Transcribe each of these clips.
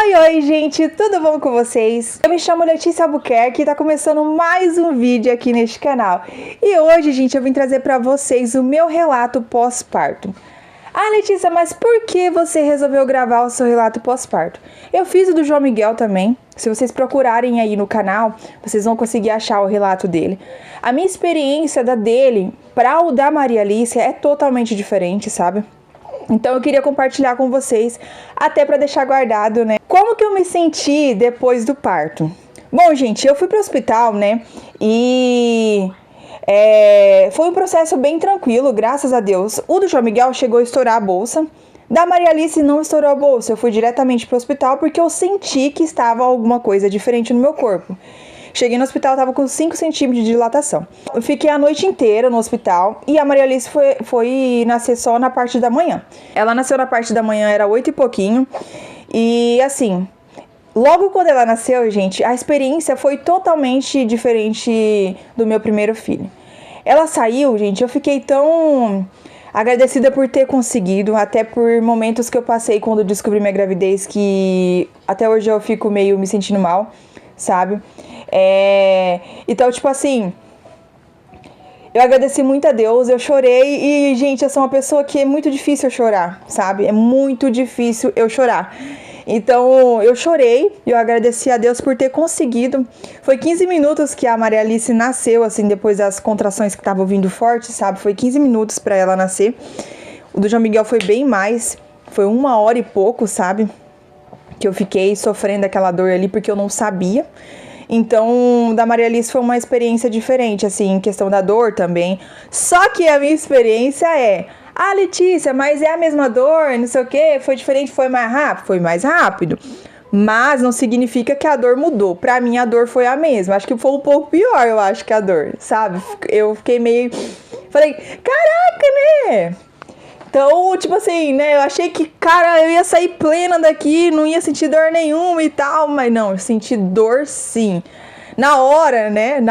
Oi, gente, tudo bom com vocês? Eu me chamo Letícia Albuquerque e tá começando mais um vídeo aqui neste canal. E hoje, gente, eu vim trazer pra vocês o meu relato pós-parto. Ah, Letícia, mas por que você resolveu gravar o seu relato pós-parto? Eu fiz o do João Miguel também. Se vocês procurarem aí no canal, vocês vão conseguir achar o relato dele. A minha experiência da dele para o da Maria Alice é totalmente diferente, sabe? Então eu queria compartilhar com vocês, até para deixar guardado, né? Como que eu me senti depois do parto? Bom, gente, eu fui pro hospital, né? E foi um processo bem tranquilo, graças a Deus. O do João Miguel chegou a estourar a bolsa. Da Maria Alice não estourou a bolsa. Eu fui diretamente pro hospital porque eu senti que estava alguma coisa diferente no meu corpo. Cheguei no hospital, tava com 5 centímetros de dilatação. Eu fiquei a noite inteira no hospital e a Maria Alice foi nascer só na parte da manhã. Ela nasceu na parte da manhã, era 8 e pouquinho. E assim, logo quando ela nasceu, gente, a experiência foi totalmente diferente do meu primeiro filho. Ela saiu, gente, eu fiquei tão agradecida por ter conseguido, até por momentos que eu passei quando descobri minha gravidez, que até hoje eu fico meio me sentindo mal, sabe? Então, tipo assim, eu agradeci muito a Deus, eu chorei e, gente, eu sou uma pessoa que é muito difícil eu chorar, sabe? É muito difícil eu chorar. Então, eu chorei e eu agradeci a Deus por ter conseguido. Foi 15 minutos que a Maria Alice nasceu, assim, depois das contrações que estavam vindo forte, sabe? Foi 15 minutos pra ela nascer. O do João Miguel foi bem mais, foi 1 hora e pouco, sabe? Que eu fiquei sofrendo aquela dor ali porque eu não sabia. Então, da Maria Alice foi uma experiência diferente, assim, em questão da dor também. Só que a minha experiência Letícia, mas é a mesma dor, não sei o que, foi diferente, foi mais rápido? Foi mais rápido. Mas não significa que a dor mudou. Pra mim, a dor foi a mesma. Acho que foi um pouco pior, eu acho, que a dor, sabe? Eu fiquei meio... Falei, caraca, né? Então, tipo assim, né, eu achei que, cara, eu ia sair plena daqui, não ia sentir dor nenhuma e tal, mas não, eu senti dor sim. Na hora, né,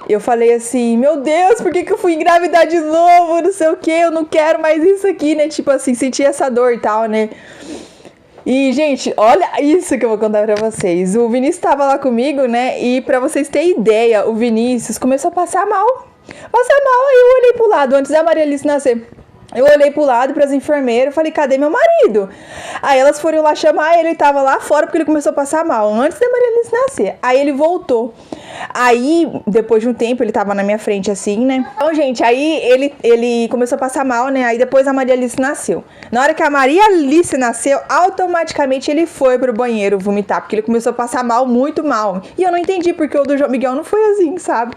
eu falei assim, meu Deus, por que eu fui engravidar de novo, não sei o que, eu não quero mais isso aqui, né, tipo assim, senti essa dor e tal, né. E, gente, olha isso que eu vou contar pra vocês. O Vinícius tava lá comigo, né, e pra vocês terem ideia, o Vinícius começou a passar mal, aí eu olhei pro lado, antes da Maria Alice nascer. Eu olhei pro lado pras enfermeiras, falei, cadê meu marido? Aí elas foram lá chamar ele tava lá fora porque ele começou a passar mal, antes da Maria Alice nascer. Aí ele voltou. Aí, depois de um tempo, ele tava na minha frente assim, né? Então, gente, aí ele começou a passar mal, né? Aí depois a Maria Alice nasceu. Na hora que a Maria Alice nasceu, automaticamente ele foi pro banheiro vomitar, porque ele começou a passar mal, muito mal. E eu não entendi porque o do João Miguel não foi assim, sabe?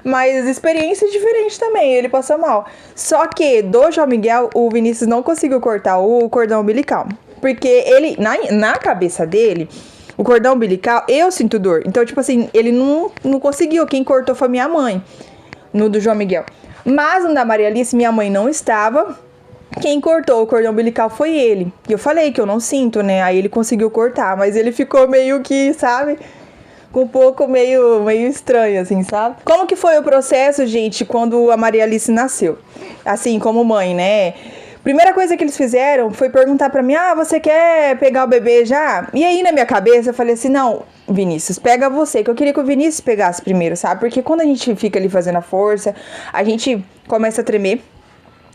Mas experiência diferente também, ele passou mal. Só que do João Miguel, o Vinícius não conseguiu cortar o cordão umbilical. Porque ele, na cabeça dele, o cordão umbilical, eu sinto dor. Então, tipo assim, ele não conseguiu. Quem cortou foi minha mãe, no do João Miguel. Mas no da Maria Alice, minha mãe não estava. Quem cortou o cordão umbilical foi ele. E eu falei que eu não sinto, né? Aí ele conseguiu cortar, mas ele ficou meio que, sabe, com um pouco meio estranho, assim, sabe? Como que foi o processo, gente, quando a Maria Alice nasceu? Assim, como mãe, né? Primeira coisa que eles fizeram foi perguntar pra mim, você quer pegar o bebê já? E aí, na minha cabeça, eu falei assim, não, Vinícius, pega você, que eu queria que o Vinícius pegasse primeiro, sabe? Porque quando a gente fica ali fazendo a força, a gente começa a tremer,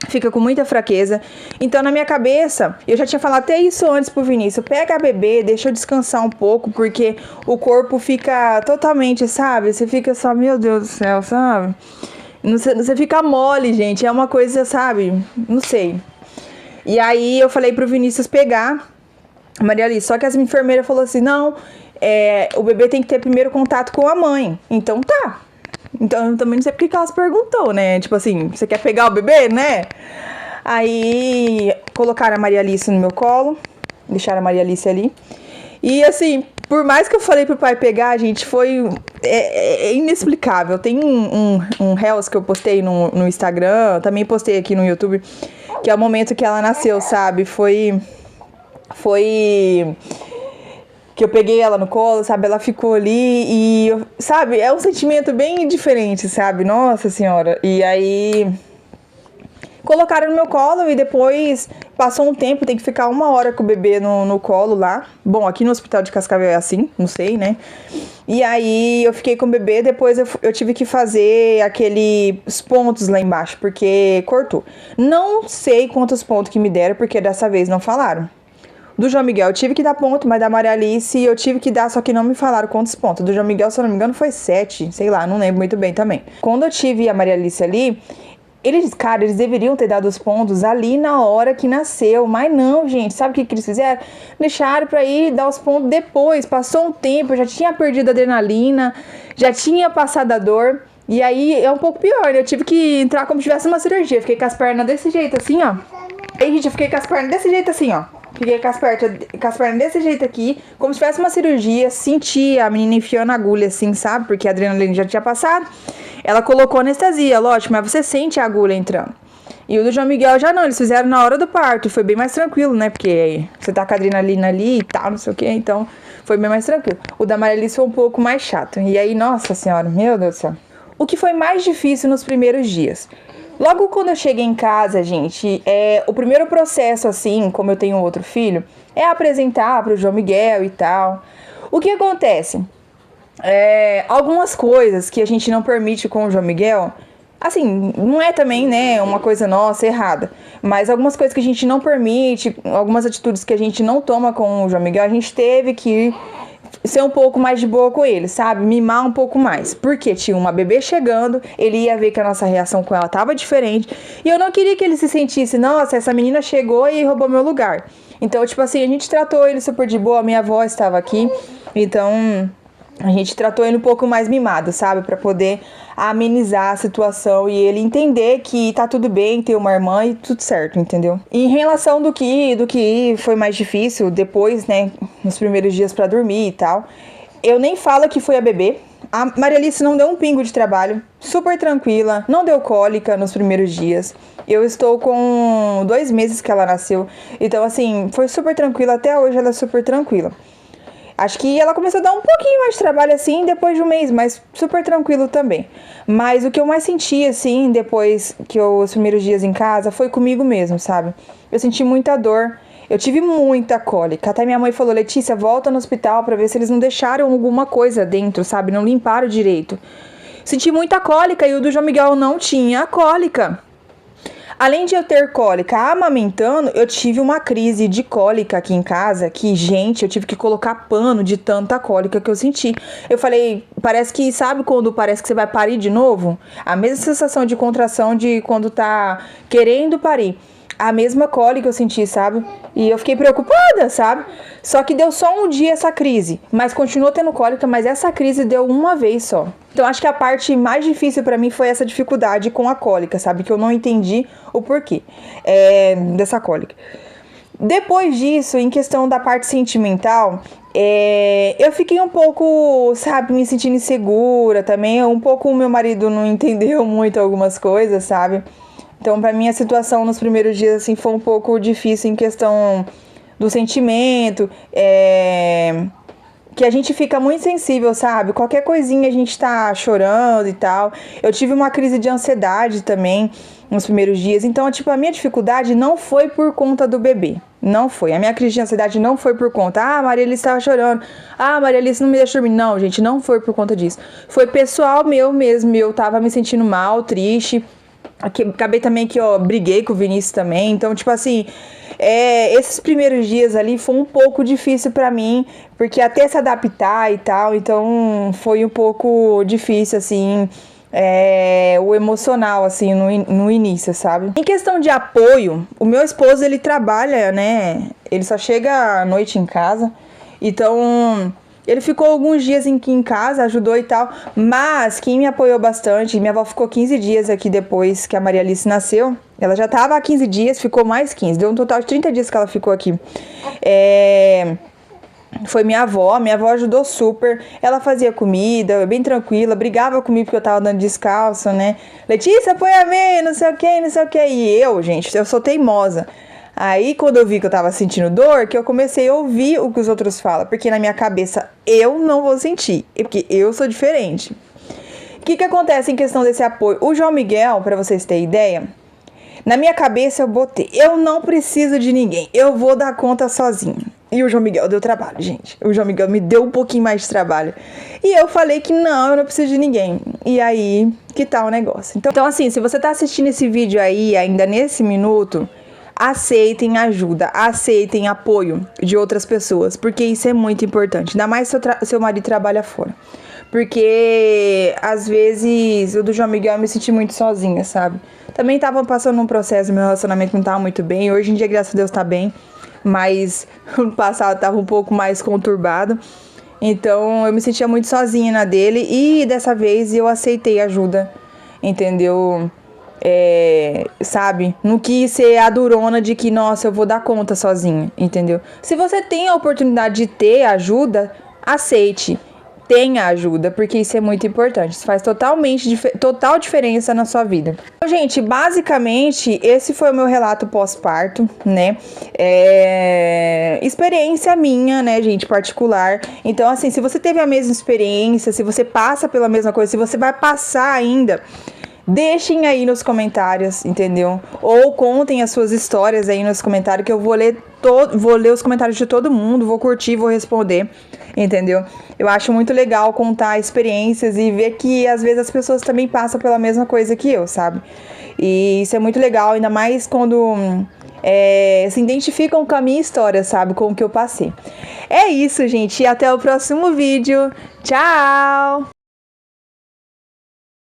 fica com muita fraqueza. Então, na minha cabeça, eu já tinha falado até isso antes pro Vinícius, pega a bebê, deixa eu descansar um pouco, porque o corpo fica totalmente, sabe? Você fica só, meu Deus do céu, sabe? Você fica mole, gente, é uma coisa, sabe? Não sei. E aí eu falei pro Vinícius pegar a Maria Alice, só que as enfermeiras falaram assim, não, o bebê tem que ter primeiro contato com a mãe. Então tá. Então eu também não sei porque que elas perguntou, né? Tipo assim, você quer pegar o bebê, né? Aí colocaram a Maria Alice no meu colo, deixaram a Maria Alice ali. E assim, por mais que eu falei pro pai pegar, gente, foi inexplicável. Tem um Reels que eu postei no Instagram, também postei aqui no YouTube, que é o momento que ela nasceu, sabe? Foi que eu peguei ela no colo, sabe? Ela ficou ali e, sabe? É um sentimento bem diferente, sabe? Nossa Senhora. E aí colocaram no meu colo e depois Passou um tempo, tem que ficar 1 hora com o bebê no colo lá. Bom, aqui no hospital de Cascavel é assim, não sei, né? E aí eu fiquei com o bebê, depois eu tive que fazer aqueles pontos lá embaixo, porque cortou. Não sei quantos pontos que me deram, porque dessa vez não falaram. Do João Miguel eu tive que dar ponto, mas da Maria Alice eu tive que dar, só que não me falaram quantos pontos. Do João Miguel, se eu não me engano, foi 7, sei lá, não lembro muito bem também. Quando eu tive a Maria Alice ali, eles deveriam ter dado os pontos ali na hora que nasceu, mas não, gente, sabe o que eles fizeram? Deixaram pra ir dar os pontos depois, passou um tempo, eu já tinha perdido a adrenalina, já tinha passado a dor, e aí é um pouco pior, né? Eu tive que entrar como se tivesse uma cirurgia, fiquei com as pernas desse jeito assim, ó. Aí, gente, eu fiquei com as pernas desse jeito assim, ó. Fiquei com as pernas desse jeito aqui, como se tivesse uma cirurgia, senti a menina enfiando a agulha assim, sabe? Porque a adrenalina já tinha passado. Ela colocou anestesia, lógico, mas você sente a agulha entrando. E o do João Miguel já não, eles fizeram na hora do parto, foi bem mais tranquilo, né? Porque você tá com a adrenalina ali e tal, não sei o que, então foi bem mais tranquilo. O da Maria Alice foi um pouco mais chato. E aí, nossa senhora, meu Deus do céu. O que foi mais difícil nos primeiros dias? Logo quando eu cheguei em casa, gente, o primeiro processo, assim, como eu tenho outro filho, é apresentar pro João Miguel e tal. O que acontece? Algumas coisas que a gente não permite com o João Miguel, assim, não é também, né, uma coisa nossa, errada, mas algumas coisas que a gente não permite, algumas atitudes que a gente não toma com o João Miguel, a gente teve que ser um pouco mais de boa com ele, sabe? Mimar um pouco mais. Porque tinha uma bebê chegando, ele ia ver que a nossa reação com ela tava diferente. E eu não queria que ele se sentisse, nossa, essa menina chegou e roubou meu lugar. Então, tipo assim, a gente tratou ele super de boa, minha avó estava aqui, então a gente tratou ele um pouco mais mimado, sabe? Pra poder amenizar a situação e ele entender que tá tudo bem ter uma irmã e tudo certo, entendeu? E em relação do que foi mais difícil depois, né, nos primeiros dias pra dormir e tal, eu nem falo que foi a bebê. A Maria Alice não deu um pingo de trabalho, super tranquila, não deu cólica nos primeiros dias. Eu estou com 2 meses que ela nasceu, então assim, foi super tranquila, até hoje ela é super tranquila. Acho que ela começou a dar um pouquinho mais de trabalho, assim, depois de um mês, mas super tranquilo também. Mas o que eu mais senti, assim, depois que os primeiros dias em casa, foi comigo mesmo, sabe? Eu senti muita dor, eu tive muita cólica. Até minha mãe falou, Letícia, volta no hospital pra ver se eles não deixaram alguma coisa dentro, sabe? Não limparam direito. Senti muita cólica e o do João Miguel não tinha cólica. Além de eu ter cólica amamentando, eu tive uma crise de cólica aqui em casa, que, gente, eu tive que colocar pano de tanta cólica que eu senti. Eu falei, parece que, sabe quando parece que você vai parir de novo? A mesma sensação de contração de quando tá querendo parir. A mesma cólica eu senti, sabe? E eu fiquei preocupada, sabe? Só que deu só um dia essa crise, mas continuou tendo cólica, mas essa crise deu uma vez só. Então acho que a parte mais difícil pra mim foi essa dificuldade com a cólica, sabe? Que eu não entendi o porquê dessa cólica. Depois disso, em questão da parte sentimental, eu fiquei um pouco, sabe, me sentindo insegura também. Um pouco o meu marido não entendeu muito algumas coisas, sabe? Então, pra mim, a situação nos primeiros dias, assim, foi um pouco difícil em questão do sentimento, que a gente fica muito sensível, sabe? Qualquer coisinha a gente tá chorando e tal. Eu tive uma crise de ansiedade também nos primeiros dias. Então, tipo, a minha dificuldade não foi por conta do bebê. Não foi. A minha crise de ansiedade não foi por conta. Ah, a Maria Alice estava chorando. Ah, a Maria Alice não me deixa dormir. Não, gente, não foi por conta disso. Foi pessoal meu mesmo. Eu tava me sentindo mal, triste. Acabei também que, briguei com o Vinícius também. Então, tipo assim, esses primeiros dias ali foi um pouco difícil pra mim, porque até se adaptar e tal, então foi um pouco difícil, assim, o emocional, assim, no início, sabe? Em questão de apoio, o meu esposo, ele trabalha, né, ele só chega à noite em casa, então ele ficou alguns dias aqui em casa, ajudou e tal, mas quem me apoiou bastante, minha avó ficou 15 dias aqui depois que a Maria Alice nasceu. Ela já tava há 15 dias, ficou mais 15, deu um total de 30 dias que ela ficou aqui. Foi minha avó ajudou super, ela fazia comida, bem tranquila, brigava comigo porque eu tava andando descalço, né? Letícia, apoia mim, não sei o que, e eu, gente, eu sou teimosa. Aí, quando eu vi que eu tava sentindo dor, que eu comecei a ouvir o que os outros falam. Porque na minha cabeça, eu não vou sentir. Porque eu sou diferente. O que acontece em questão desse apoio? O João Miguel, pra vocês terem ideia, Na minha cabeça eu botei, eu não preciso de ninguém, eu vou dar conta sozinho. E o João Miguel deu trabalho, gente. O João Miguel me deu um pouquinho mais de trabalho. E eu falei que não, eu não preciso de ninguém. E aí, que tal o negócio? Então assim, se você tá assistindo esse vídeo aí, ainda nesse minuto, aceitem ajuda, aceitem apoio de outras pessoas, porque isso é muito importante. Ainda mais se seu marido trabalha fora. Porque, às vezes, o do João Miguel eu me senti muito sozinha, sabe? Também tava passando um processo, meu relacionamento não tava muito bem. Hoje em dia, graças a Deus, tá bem. Mas no passado tava um pouco mais conturbado. Então eu me sentia muito sozinha na dele. E dessa vez eu aceitei ajuda, entendeu? Sabe? Não quis ser a durona de que, nossa, eu vou dar conta sozinha, entendeu? Se você tem a oportunidade de ter ajuda, aceite. Tenha ajuda, porque isso é muito importante. Isso faz total diferença na sua vida. Então, gente, basicamente, esse foi o meu relato pós-parto, né? Experiência minha, né, gente, particular. Então, assim, se você teve a mesma experiência, se você passa pela mesma coisa, se você vai passar ainda, deixem aí nos comentários, entendeu? Ou contem as suas histórias aí nos comentários, que eu vou ler os comentários de todo mundo, vou curtir, vou responder, entendeu? Eu acho muito legal contar experiências e ver que às vezes as pessoas também passam pela mesma coisa que eu, sabe? E isso é muito legal, ainda mais quando se identificam com a minha história, sabe? Com o que eu passei. É isso, gente. E até o próximo vídeo. Tchau!